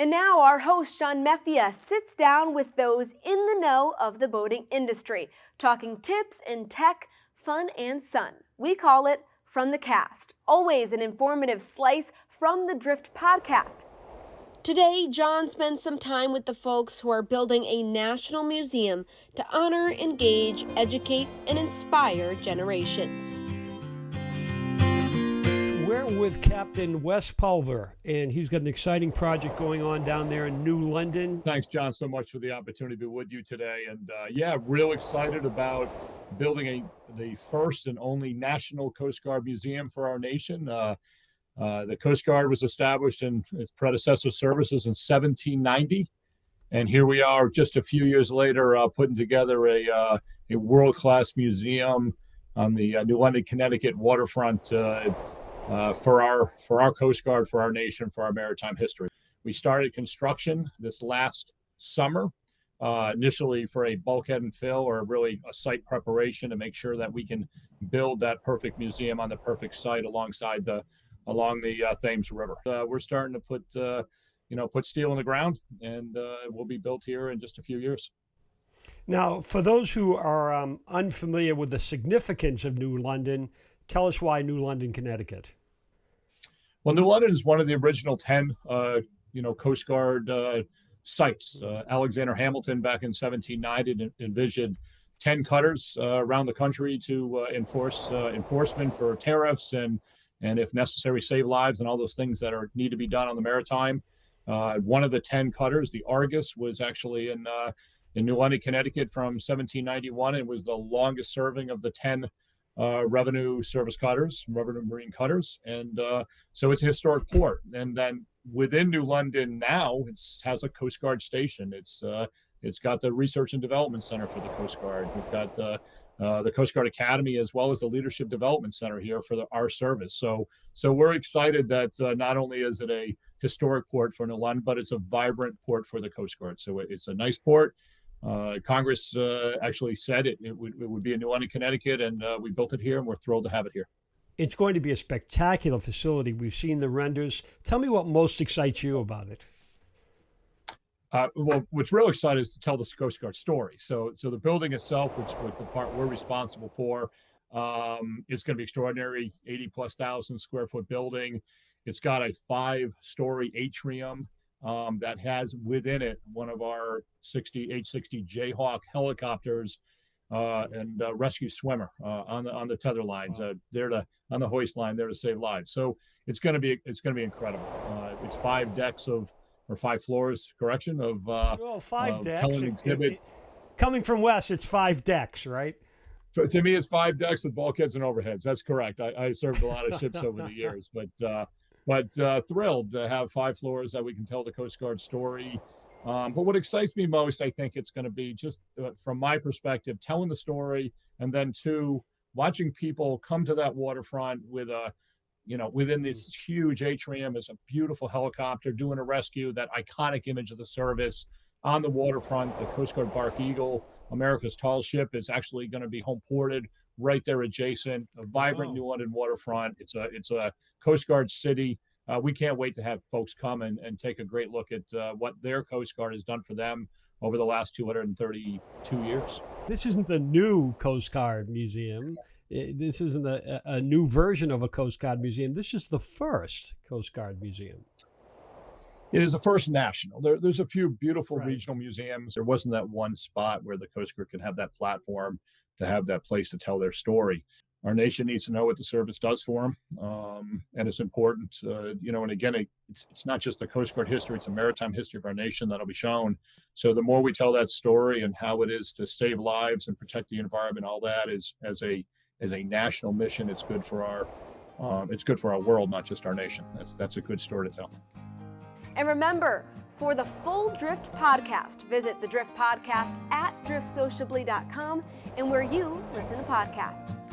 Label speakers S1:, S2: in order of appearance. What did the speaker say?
S1: And now our host, John Methia, sits down with those in the know of the boating industry, talking tips and tech, fun and sun. We call it From the Cast, always an informative slice from the Drift podcast. Today, John spends some time with the folks who are building a national museum to honor, engage, educate, and inspire generations.
S2: We're with Captain Wes Pulver, and he's got an exciting project going on down there in New London.
S3: Thanks, John, so much for the opportunity to be with you today. And real excited about building the first and only National Coast Guard Museum for our nation. The Coast Guard was established in its predecessor services in 1790. And here we are just a few years later putting together a world-class museum on the New London, Connecticut waterfront for our Coast Guard, for our nation, for our maritime history. We started construction this last summer, initially for a bulkhead and fill, or really a site preparation to make sure that we can build that perfect museum on the perfect site along the Thames River. We're starting to put steel in the ground, and it will be built here in just a few years.
S2: Now, for those who are unfamiliar with the significance of New London, tell us why New London, Connecticut.
S3: Well, New London is one of the original 10, Coast Guard sites. Alexander Hamilton, back in 1790, envisioned 10 cutters around the country to enforcement for tariffs and if necessary, save lives and all those things that need to be done on the maritime. One of the 10 cutters, the Argus, was actually in New London, Connecticut from 1791, and was the longest serving of the 10 revenue marine cutters. And so it's a historic port. And then within New London now, it has a Coast Guard station. It's got the Research and Development Center for the Coast Guard. We've got the Coast Guard Academy, as well as the Leadership Development Center here for our service. So we're excited that not only is it a historic port for New London, but it's a vibrant port for the Coast Guard. So it's a nice port. Congress actually said it would be in New London, Connecticut, and we built it here, and we're thrilled to have it here.
S2: It's going to be a spectacular facility. We've seen the renders. Tell me what most excites you about it.
S3: Well, what's real exciting is to tell the Coast Guard story. So the building itself, which the part we're responsible for, it's going to be extraordinary. 80,000+ square foot building. It's got a 5-story atrium that has within it one of our H-60 Jayhawk helicopters and rescue swimmer on the tether lines, there on the hoist line, there to save lives. So it's going to be incredible. It's 5 decks or 5 floors, of
S2: 5 decks.
S3: Telling exhibit.
S2: Coming from Wes, it's 5 decks, right?
S3: To me, it's 5 decks with bulkheads and overheads. That's correct. I served a lot of ships over the years, but thrilled to have 5 floors that we can tell the Coast Guard story. But what excites me most, I think it's going to be just from my perspective, telling the story, and then 2, watching people come to that waterfront with within this huge atrium is a beautiful helicopter doing a rescue, that iconic image of the service on the waterfront. The Coast Guard Bark Eagle, America's tall ship, is actually going to be home ported right there adjacent. A vibrant New London waterfront. It's a Coast Guard city. We can't wait to have folks come and take a great look at what their Coast Guard has done for them over the last 232 years.
S2: This isn't the new Coast Guard Museum. This isn't a new version of a Coast Guard Museum. This is the first Coast Guard Museum.
S3: It is the first national. There's a few beautiful regional museums. There wasn't that one spot where the Coast Guard can have that platform to have that place to tell their story. Our nation needs to know what the service does for them, and it's important. And again, it's not just the Coast Guard history; it's a maritime history of our nation that'll be shown. So the more we tell that story and how it is to save lives and protect the environment, all that is as a national mission. It's good for our world, not just our nation. That's a good story to tell.
S1: And remember, for the full Drift podcast, visit the Drift podcast at driftsociably.com and where you listen to podcasts.